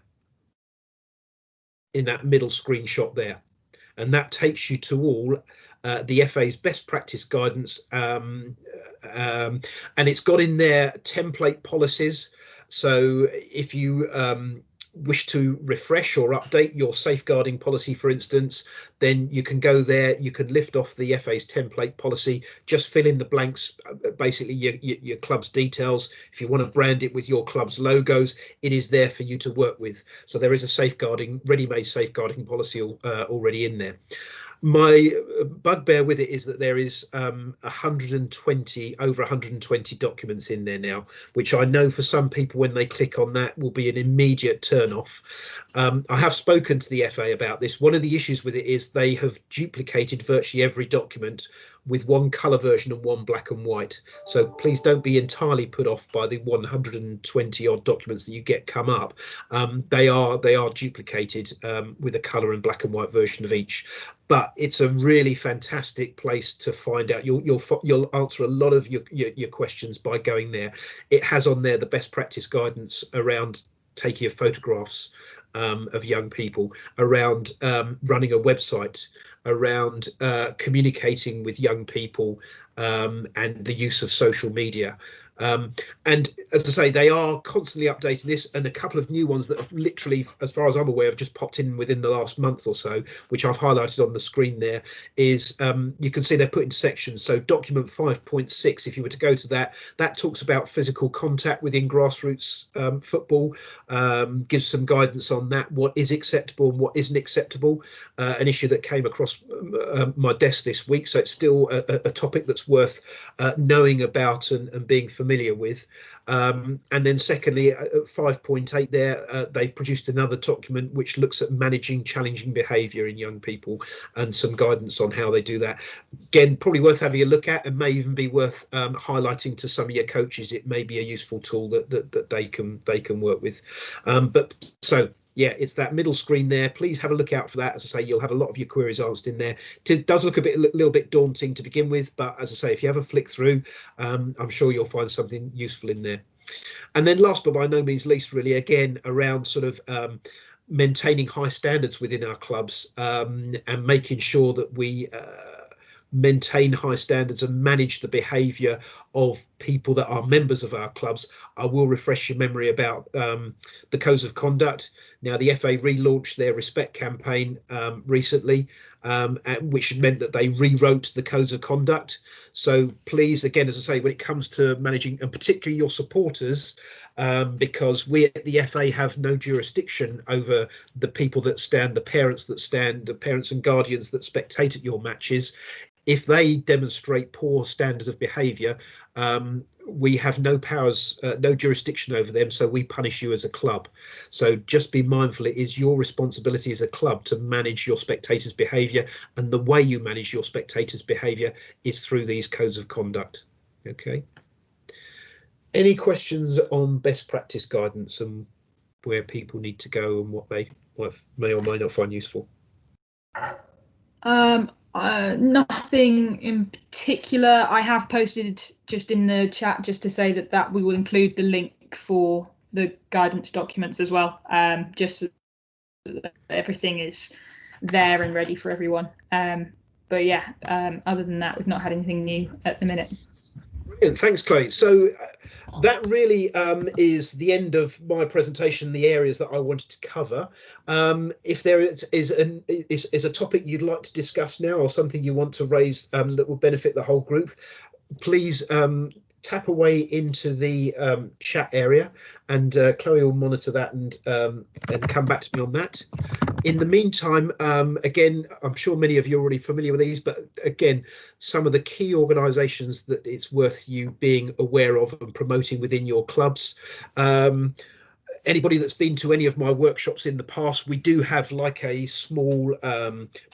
middle screenshot there, and that takes you to all the FA's best practice guidance, and it's got in there template policies. So if you wish to refresh or update your safeguarding policy, for instance, then you can go there, you can lift off the FA's template policy, just fill in the blanks, basically your club's details. If you want to brand it with your club's logos, it is there for you to work with. So there is a safeguarding, ready-made safeguarding policy already in there. My bugbear with it is that there is over 120 documents in there now, which I know for some people, when they click on that, will be an immediate turn off. I have spoken to the FA about this. One of the issues with it is they have duplicated virtually every document with one colour version and one black and white. So please don't be entirely put off by the 120 odd documents that you get come up. They are duplicated with a colour and black and white version of each. But it's a really fantastic place to find out. You'll answer a lot of your questions by going there. It has on there the best practice guidance around taking your photographs of young people, around running a website, around communicating with young people, and the use of social media. And as I say, they are constantly updating this, and a couple of new ones that have literally, as far as I'm aware, have just popped in within the last month or so, which I've highlighted on the screen there, is you can see they're put into sections. So document 5.6, if you were to go to that, that talks about physical contact within grassroots football, gives some guidance on that, what is acceptable and what isn't acceptable, an issue that came across my desk this week. So it's still a topic that's worth knowing about and being familiar with. And then secondly, at 5.8 there, they've produced another document which looks at managing challenging behaviour in young people and some guidance on how they do that. Again, probably worth having a look at, and may even be worth highlighting to some of your coaches. It may be a useful tool that they can work with. But so yeah, it's that middle screen there. Please have a look out for that. As I say, you'll have a lot of your queries answered in there. It does look a little bit daunting to begin with, but as I say, if you have a flick through, I'm sure you'll find something useful in there. And then last but by no means least, really, again, around sort of maintaining high standards within our clubs, and making sure that we maintain high standards and manage the behaviour of people that are members of our clubs. I will refresh your memory about the codes of conduct. Now, the FA relaunched their respect campaign recently, which meant that they rewrote the codes of conduct. So please, again, as I say, when it comes to managing, and particularly your supporters, because we at the FA have no jurisdiction over the people that stand, the parents and guardians that spectate at your matches. If they demonstrate poor standards of behaviour, we have no powers, no jurisdiction over them, so we punish you as a club. So just be mindful, it is your responsibility as a club to manage your spectators' behaviour, and the way you manage your spectators' behaviour is through these codes of conduct. Okay. Any questions on best practice guidance and where people need to go and what they may or may not find useful? Nothing in particular. I have posted just in the chat just to say that we will include the link for the guidance documents as well, just so that everything is there and ready for everyone. But yeah, other than that, we've not had anything new at the minute. Brilliant. Thanks, Clay. So that really is the end of my presentation, the areas that I wanted to cover. If there is a topic you'd like to discuss now, or something you want to raise that will benefit the whole group, please tap away into the chat area, and Chloe will monitor that and come back to me on that. In the meantime, again, I'm sure many of you are already familiar with these, but again, some of the key organisations that it's worth you being aware of and promoting within your clubs. Anybody that's been to any of my workshops in the past, we do have like a small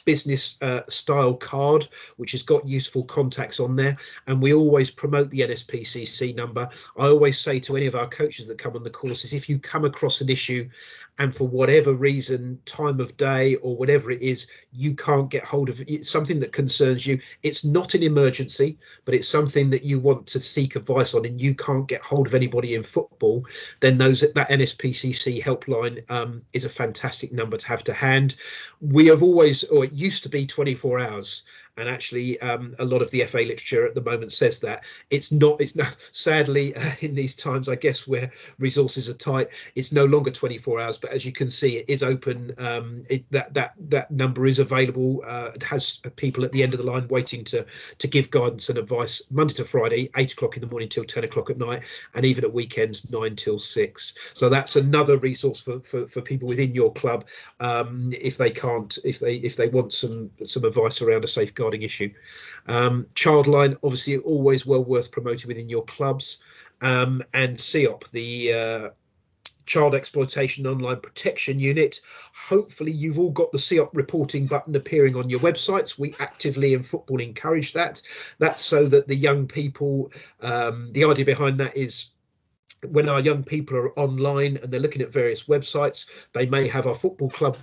business style card which has got useful contacts on there, and we always promote the NSPCC number. I always say to any of our coaches that come on the courses, if you come across an issue and for whatever reason, time of day or whatever it is, you can't get hold of it, it's something that concerns you, it's not an emergency, but it's something that you want to seek advice on, and you can't get hold of anybody in football, then that NSPCC helpline is a fantastic number to have to hand. We have always, or it used to be 24 hours. And actually, a lot of the FA literature at the moment says that it's not. Sadly, in these times, I guess, where resources are tight, it's no longer 24 hours. But as you can see, it is open. That number is available. It has people at the end of the line waiting to give guidance and advice Monday to Friday, 8 o'clock in the morning till 10 o'clock at night, and even at weekends 9 till 6. So that's another resource for people within your club if they want some advice around a safeguarding issue. Childline, obviously, always well worth promoting within your clubs, and CEOP, the Child Exploitation Online Protection Unit. Hopefully you've all got the CEOP reporting button appearing on your websites. We actively in football encourage that. That's so that the young people, the idea behind that is, when our young people are online and they're looking at various websites, they may have your football club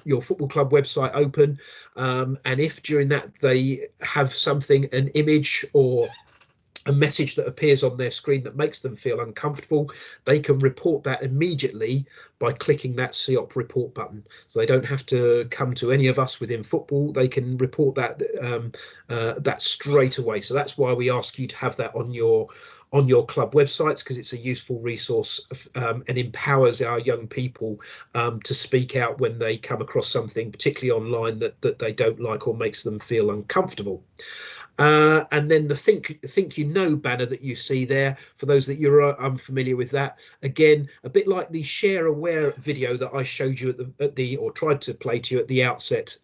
website open, and if during that they have something, an image or a message that appears on their screen that makes them feel uncomfortable, they can report that immediately by clicking that CEOP report button. So they don't have to come to any of us within football. They can report that that straight away. So that's why we ask you to have that on your club websites, because it's a useful resource and empowers our young people to speak out when they come across something, particularly online, that they don't like or makes them feel uncomfortable. And then the think you know banner that you see there, for those that you're unfamiliar with that, again, a bit like the share aware video that I showed you or tried to play to you at the outset,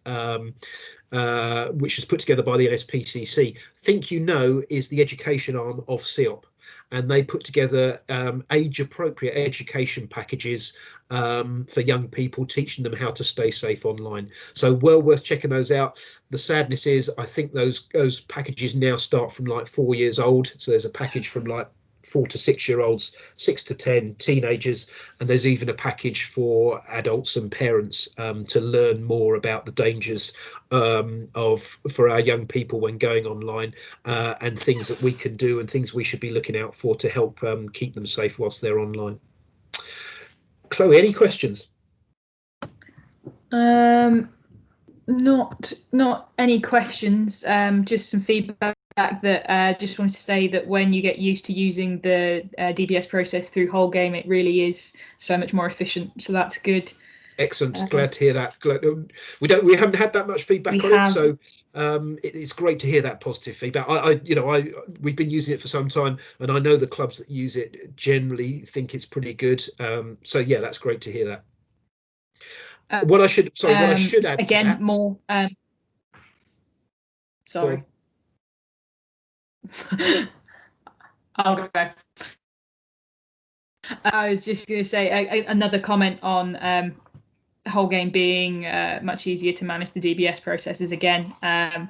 which was put together by the NSPCC. Think You Know is the education arm of CEOP, and they put together age-appropriate education packages for young people, teaching them how to stay safe online. So well worth checking those out. The sadness is, I think those packages now start from like 4 years old. So there's a package from like 4 to 6 year olds, 6 to 10 teenagers, and there's even a package for adults and parents to learn more about the dangers for our young people when going online, and things that we can do and things we should be looking out for to help keep them safe whilst they're online. Chloe, any questions? Not any questions, just some feedback that just wanted to say that when you get used to using the DBS process through whole game, it really is so much more efficient, so that's good. Excellent. Glad to hear that. We haven't had that much feedback on it, so it's great to hear that positive feedback. We've been using it for some time, and I know the clubs that use it generally think it's pretty good. So yeah, that's great to hear that. What I should add again to that, more. Sorry. I'll go. I was just going to say another comment on whole game being much easier to manage the DBS processes again, and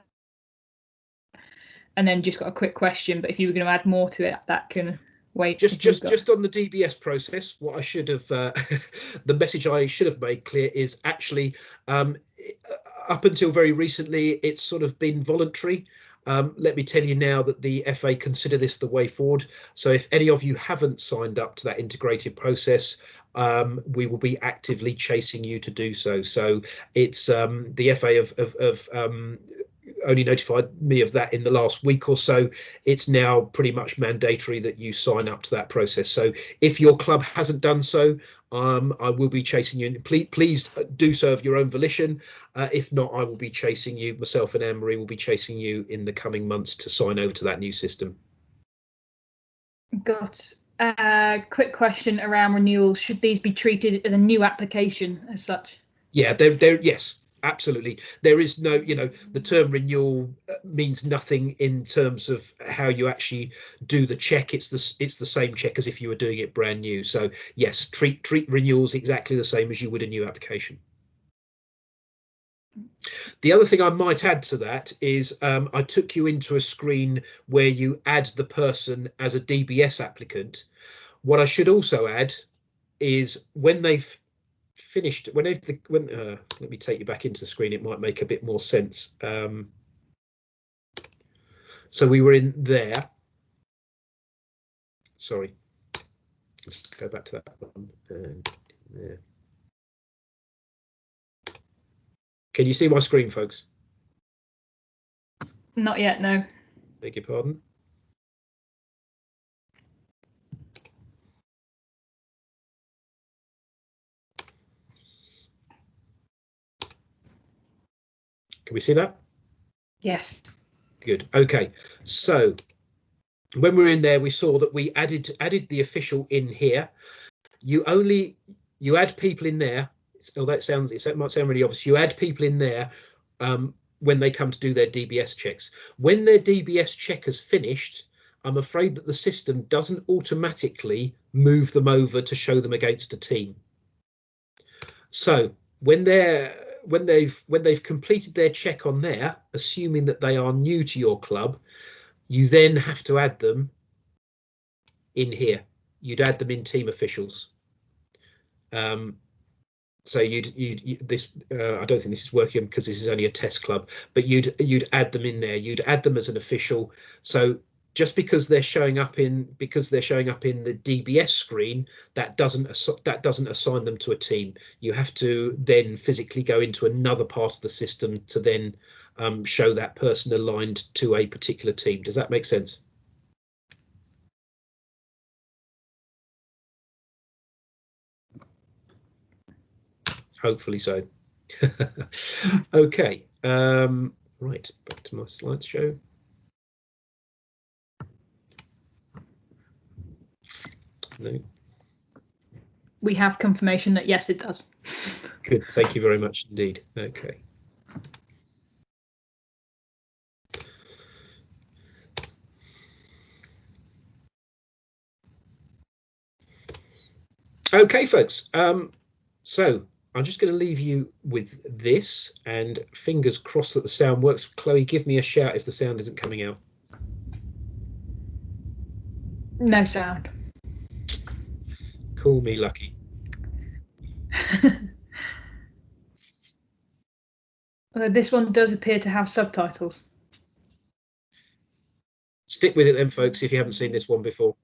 then just got a quick question, but if you were going to add more to it, that can wait. Just on the DBS process, what I should have the message I should have made clear is actually up until very recently it's sort of been voluntary. Let me tell you now that the FA consider this the way forward. So if any of you haven't signed up to that integrated process, we will be actively chasing you to do so. So it's the FA have only notified me of that in the last week or so. It's now pretty much mandatory that you sign up to that process. So if your club hasn't done so, I will be chasing you. Please do so of your own volition. If not, I will be chasing you. Myself and Anne-Marie will be chasing you in the coming months to sign over to that new system. Got a quick question around renewals. Should these be treated as a new application as such? Yeah, they're yes, absolutely. There is no, the term renewal means nothing in terms of how you actually do the check. It's the same check as if you were doing it brand new. So yes, treat renewals exactly the same as you would a new application. The other thing I might add to that is I took you into a screen where you add the person as a DBS applicant. What I should also add is when they've finished, let me take you back into the screen, it might make a bit more sense. So we were in there. Sorry, let's go back to that one. And there. Can you see my screen, folks? Not yet, no. Beg your pardon. Can we see that? Yes. Good. Okay. So when we were in there, we saw that we added the official in here. You add people in there. Oh, it might sound really obvious. You add people in there when they come to do their DBS checks. When their DBS check has finished, I'm afraid that the system doesn't automatically move them over to show them against a team. So when they've completed their check on there, assuming that they are new to your club, you then have to add them in here. You'd add them in team officials. So I don't think this is working because this is only a test club, but you'd add them in there. You'd add them as an official. So just because they're showing up in the DBS screen, that doesn't assign them to a team. You have to then physically go into another part of the system to then show that person aligned to a particular team. Does that make sense? Hopefully so. Okay. Right, back to my slideshow. No. We have confirmation that yes, it does. Good. Thank you very much indeed. Okay. Okay, folks. So I'm just going to leave you with this, and fingers crossed that the sound works. Chloe, give me a shout if the sound isn't coming out. No sound. Call me lucky. Although this one does appear to have subtitles. Stick with it then, folks, if you haven't seen this one before.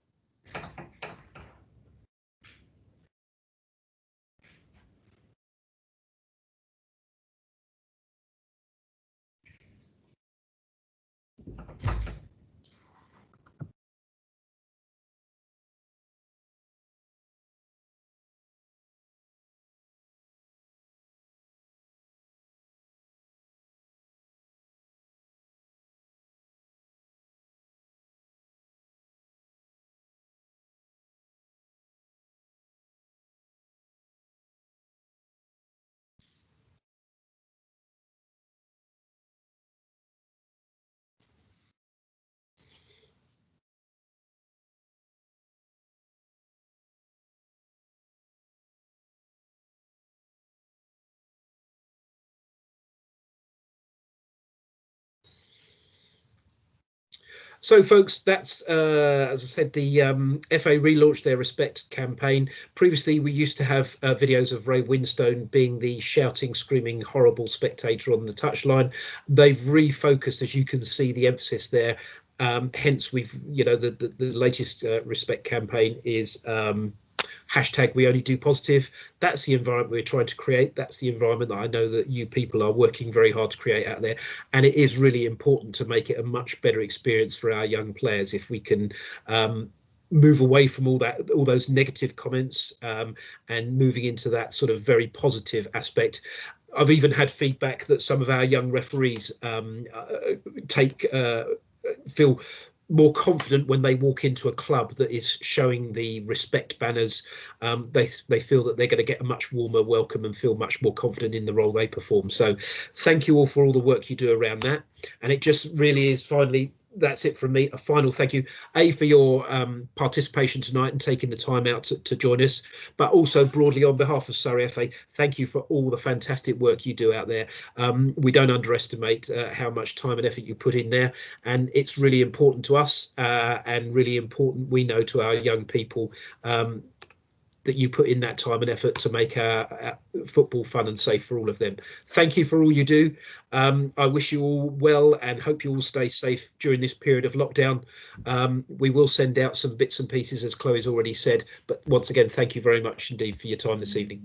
So, folks, that's, as I said, the FA relaunched their Respect campaign. Previously, we used to have videos of Ray Winstone being the shouting, screaming, horrible spectator on the touchline. They've refocused, as you can see, the emphasis there. Hence, we've, the latest Respect campaign is hashtag we only do positive. That's the environment we're trying to create. That's the environment that I know that you people are working very hard to create out there, and it is really important to make it a much better experience for our young players if we can move away from all those negative comments and moving into that sort of very positive aspect. I've even had feedback that some of our young referees feel more confident when they walk into a club that is showing the respect banners. They feel that they're going to get a much warmer welcome and feel much more confident in the role they perform. So thank you all for all the work you do around that. And it just really is, finally, that's it from me. A final thank you, for your participation tonight and taking the time out to join us, but also broadly on behalf of Surrey FA, thank you for all the fantastic work you do out there. We don't underestimate how much time and effort you put in there, and it's really important to us and really important, we know, to our young people, that you put in that time and effort to make our football fun and safe for all of them. Thank you for all you do. I wish you all well and hope you all stay safe during this period of lockdown. We will send out some bits and pieces, as Chloe's already said, but once again, thank you very much indeed for your time this evening.